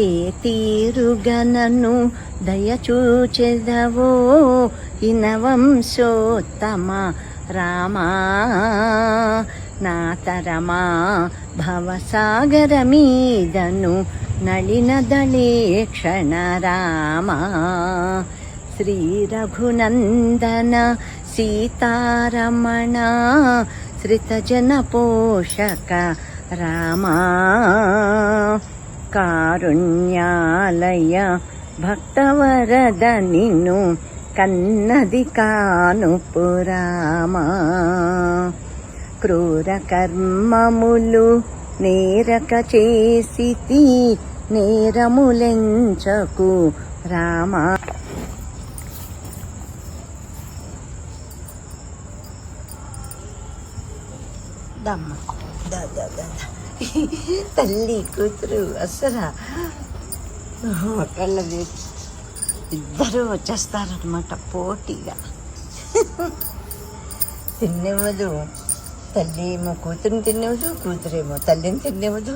ఏ తీరుగనను దయచూచెదవో ఇనవంశోత్తమ రామా నాతరమా భవసాగరమీదను నళినదళేక్షణ రామా శ్రీ రఘునందన సీతారమణ శ్రితజన పోషక రామా కారుణ్యాలయ భక్తవరద నిన్ను కన్నది కానుపు రామా క్రూర కర్మములు నేరక చేసితి నేరములెంచకు రామా దమ్మ తల్లి కూతురు అసలు ఒకళ్ళది ఇద్దరు వచ్చేస్తారనమాట పోటీగా. తినేవదు తల్లి ఏమో కూతురుని తినేవదు, కూతురేమో తల్లిని తినేవదు.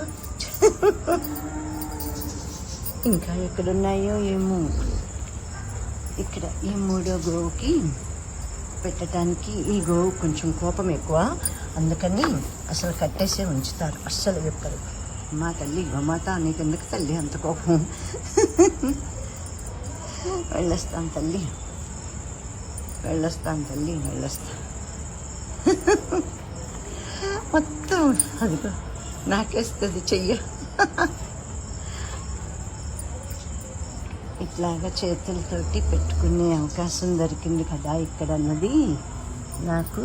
ఇంకా ఎక్కడున్నాయో ఏమో. ఇక్కడ ఈ మూడో గోవుకి పెట్టడానికి ఈ గోవు కొంచెం కోపం ఎక్కువ, అందుకని అసలు కట్టేసే ఉంచుతారు, అస్సలు విప్పరు. మా తల్లి గోమాత నీకు ఎందుకు తల్లి అంత కోపం? వెళ్ళొస్తాను తల్లి, వెళ్ళొస్తాను తల్లి, వెళ్ళొస్తా. మొత్తం అదిగో నాకేస్తుంది చెయ్య. ఇట్లాగా చేతులతోటి పెట్టుకునే అవకాశం దొరికింది కదా ఇక్కడ అన్నది నాకు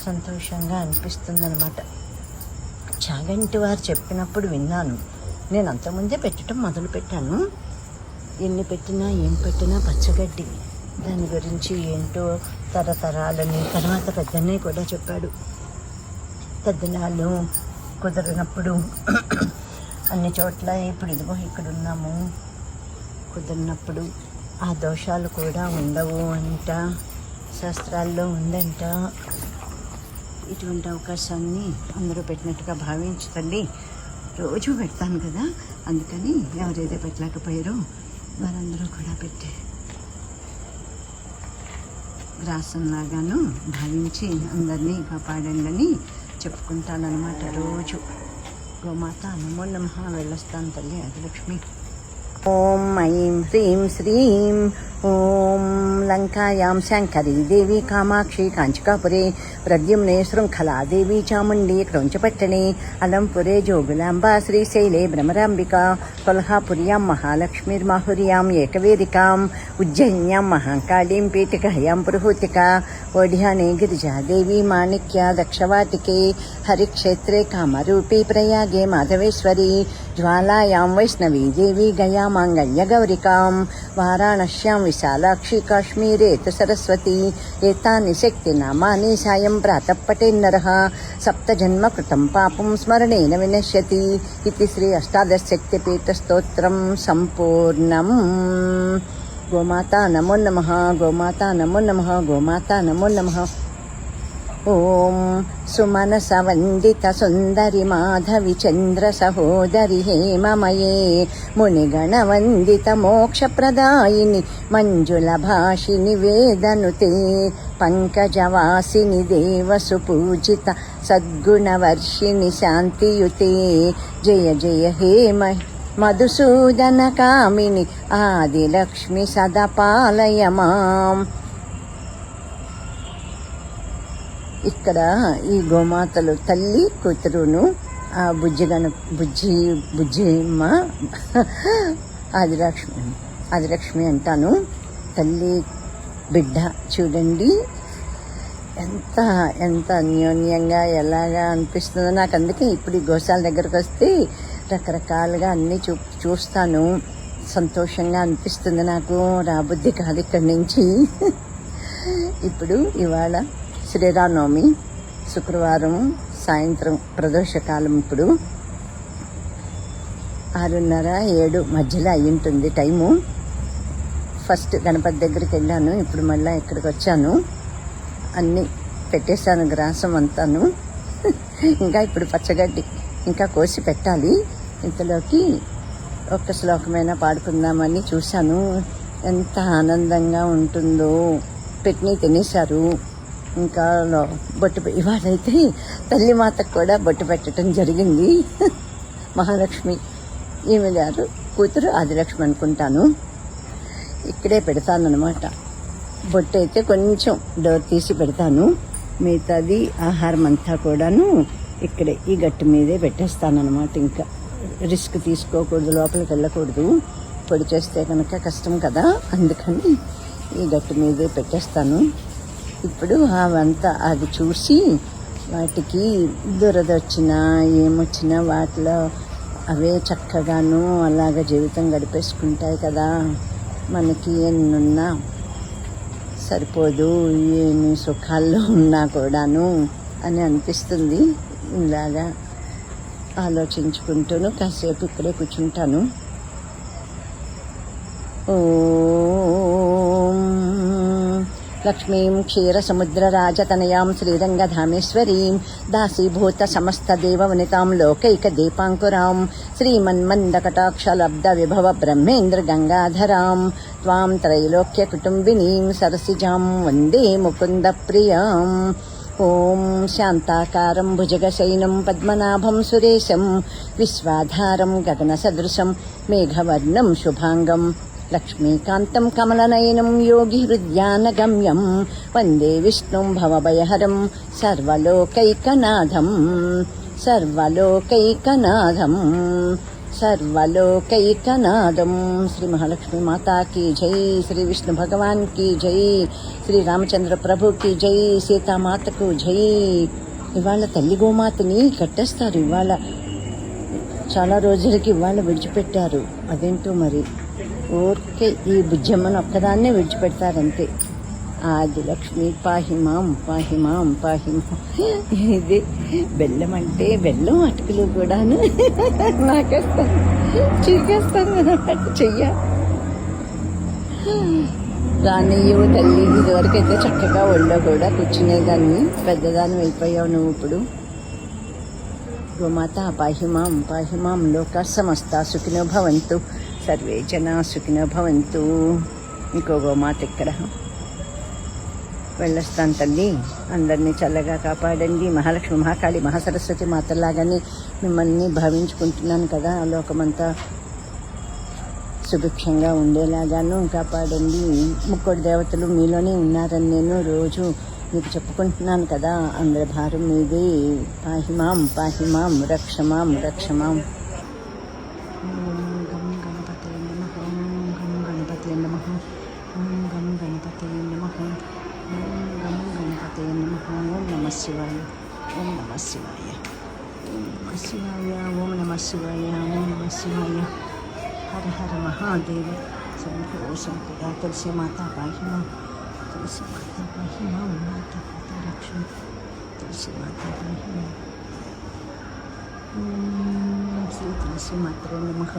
సంతోషంగా అనిపిస్తుందన్నమాట. చాగంటి వారు చెప్పినప్పుడు విన్నాను. నేను అంతకుముందే పెట్టడం మొదలుపెట్టాను. ఎన్ని పెట్టినా ఏం పెట్టినా పచ్చగడ్డి, దాని గురించి ఏంటో తరతరాలని. తర్వాత పెద్దన్నయ్య కూడా చెప్పాడు, పెద్దనాళ్ళు కుదరినప్పుడు అన్ని చోట్ల ఇప్పుడు ఇదిగో ఇక్కడున్నాము, కుదిరినప్పుడు ఆ దోషాలు కూడా ఉండవు అంట, శాస్త్రాల్లో ఉందంట. ఇటువంటి అవకాశాన్ని అందరూ పెట్టినట్టుగా భావించకండి. రోజు పెడతాను కదా, అందుకని ఎవరైతే పెట్టలేకపోయారో వారందరూ కూడా పెట్టే గ్రాసంలాగాను భావించి అందరినీ కాపాడండి అని చెప్పుకుంటానన్నమాట రోజు. గోమాత నమో నమః. వెళ్ళొస్తాను తల్లి ఆదిలక్ష్మి. ఓం ఐం హ్రీం శ్రీం ఓం లంకాయాం శంకరీ దేవి కామాక్షి కాంచికాపురే ప్రద్యుమ్నే శృంఖలా దేవి చాముండి క్రౌంచపట్టణే అలంపురే జోగులాంబా శ్రీశైలే భ్రమరాంబికా కొల్హాపుర్యాం మహాలక్ష్మీర్మాహుర్యాం ఏకవేదికాం ఉజ్జయిన్యాం మహాకాళీం పీఠికహయాం పురుహూతికా ఓఢ్యానే గిరిజాదేవి మాణిక్య దక్షవాటికే హరిక్షేత్రే కామరూపీ ప్రయాగే మాధవేశ్వరీ జ్వాలాయాం వైష్ణవీ దేవి గయా మాంగళ్య గౌరికాం వారాణస్యాం విశాలాక్షి కాశ్మీరే తు సరస్వతి ఏతాని శక్తి నామాని సాయం ప్రాతః పఠేన్నరః సప్తజన్మ కృతం పాపం స్మరణేన వినశ్యతి. ఇది శ్రీ అష్టాదశక్తిపీఠస్తోత్రం సంపూర్ణం. గోమాత నమో నమః, గోమాత నమో నమః, గోమాత నమో నమః. ఓం సుమనస వందిత సుందరి మాధవి చంద్ర సహోదరి హేమమయే మునిగణ వందిత మోక్షప్రదాయిని మంజుల భాషిని వేదనుతే పంకజవాసిని దేవసు పూజిత సద్గుణవర్షిణి శాంతియుతే జయ జయ హే మధుసూదన కామిని ఆదిలక్ష్మి సదా పాలయ మాం. ఇక్కడ ఈ గోమాతలు తల్లి కూతురును ఆ బుజ్జిమ్మ ఆదిలక్ష్మి అంటాను. తల్లి బిడ్డ చూడండి ఎంత ఎంత అన్యోన్యంగా ఎలాగా అనిపిస్తుందో నాకు. అందుకే ఇప్పుడు ఈ గోశాల దగ్గరకు వస్తే రకరకాలుగా అన్నీ చూస్తాను. సంతోషంగా అనిపిస్తుంది నాకు. రాబుద్ది కాదు ఇక్కడి నుంచి. ఇప్పుడు ఇవాళ శ్రీరామనవమి శుక్రవారం సాయంత్రం ప్రదోషకాలం. ఇప్పుడు 6:30-7 మధ్యలో అయి ఉంటుంది టైము. ఫస్ట్ గణపతి దగ్గరికి వెళ్ళాను, ఇప్పుడు మళ్ళీ ఇక్కడికి వచ్చాను. అన్నీ పెట్టేశాను, గ్రాసం అంతాను. ఇంకా ఇప్పుడు పచ్చగడ్డి ఇంకా కోసి పెట్టాలి. ఇంతలోకి ఒక్క శ్లోకమైనా పాడుకుందామని చూశాను. ఎంత ఆనందంగా ఉంటుందో. పెట్టిని తినేశారు. ఇంకా ఇవాళైతే తల్లిమాతకు కూడా బొట్టు పెట్టడం జరిగింది. మహాలక్ష్మి ఈమె గారు కూతురు ఆదిలక్ష్మి అనుకుంటాను. ఇక్కడే పెడతానమాట. బొట్టు అయితే కొంచెం డోర్ తీసి పెడతాను. మిగతాది ఆహారం అంతా కూడాను ఇక్కడే ఈ గట్టు మీదే పెట్టేస్తానమాట. ఇంకా రిస్క్ తీసుకోకూడదు, లోపలికి వెళ్ళకూడదు. పొడి చేస్తే కనుక కష్టం కదా, అందుకని ఈ గట్టు మీదే పెట్టేస్తాను. ఇప్పుడు అవంతా అది చూసి వాటికి దురద వచ్చినా ఏమొచ్చినా వాటిలో అవే చక్కగాను అలాగ జీవితం గడిపేసుకుంటాయి కదా. మనకి ఎన్నున్నా సరిపోదు, ఏమి సుఖాల్లో ఉన్నా కూడాను అని అనిపిస్తుంది. ఇలాగా ఆలోచించుకుంటూను కాసేపు ఇక్కడే కూర్చుంటాను. ఓం లక్ష్మీం క్షీరసముద్రరాజతనయాం శ్రీరంగధామేశ్వరీం దాసీభూత సమస్తదేవవనితాం లోకైకదీపాంకురాం శ్రీమన్మందకటాక్షలబ్ధ విభవ బ్రహ్మేంద్ర గంగాధరాం త్వాం త్రైలోక్యకుటుంబినీం సరసిజాం వందే ముకుంద ప్రియాం. ఓం శాంతాకారం భుజగశయనం పద్మనాభం సురేశం విశ్వాధారం గగనసదృశం మేఘవర్ణం శుభాంగం లక్ష్మీకాంతం కమలనయనం యోగి హృద్యానగమ్యం వందే విష్ణుం భవభయహరం సర్వలోకైకనాథం సర్వలోకైకనాథం సర్వలోకైకనాథం. శ్రీ మహాలక్ష్మి మాతా కీ జై, శ్రీ విష్ణు భగవాన్ కీ జై, శ్రీ రామచంద్ర ప్రభు కీ జై, సీతామాతకు జై. ఇవాళ తల్లి గోమాతని కట్టేస్తారు. ఇవాళ చాలా రోజులకి ఇవాళ విడిచిపెట్టారు. అదేంటో మరి ఊరికే ఈ బుజ్జమ్మను ఒక్కదాన్నే విడిచిపెడతారంతే. ఆదిలక్ష్మి పాహిమాం పాహిమాం పాహిమాం. ఇది బెల్లం అంటే బెల్లం అటుకులు కూడాను నాకేస్తాను, చీకేస్తాను అన్నమాట. చెయ్య రానియ్యవు తల్లి. ఇదివరకైతే చక్కగా ఒళ్ళో కూడా కూర్చునేదాన్ని. పెద్దదాన్ని అయిపోయావు నువ్వు ఇప్పుడు. గోమాత పాహిమాం పాహిమాం లోకా సమస్తా సుఖినో భవంతు సర్వే జనా సుఖినో భవంతు. ఇంకో గోమాత ఇక్కడ. వెళ్ళొస్తాను తల్లి. అందరినీ చల్లగా కాపాడండి. మహాలక్ష్మి మహాకాళి మహాసరస్వతి మాతలాగానే మిమ్మల్ని భావించుకుంటున్నాను కదా. ఆ లోకమంతా సుభిక్షంగా ఉండేలాగాను కాపాడండి. ముక్కోటి దేవతలు మీలోనే ఉన్నారని నేను రోజు మీకు చెప్పుకుంటున్నాను కదా. అందరి భారం మీదే. పాహిమాం పాహిమాం రక్షమాం రక్షమాం. ఓం గం గణపతే నమః. ఓం గం గణపతే నమః. ఓం గం గణపతే నమః. ఓం గం గణపతే నమః. ఓం నమః శివాయ. ఓం నమః శివాయ. ఓం నమః శివాయ. ఓం నమః శివాయ. ఓం నమః శివాయ. హర హర మహాదేవ. శంభో శంకర. తులసి మాత పాహిమాం. తులసి మాత పాహిమాం. మాత రక్షణ. తులసి మాత పాహిమాం. శ్రీ తులసి మాత్రే నమః.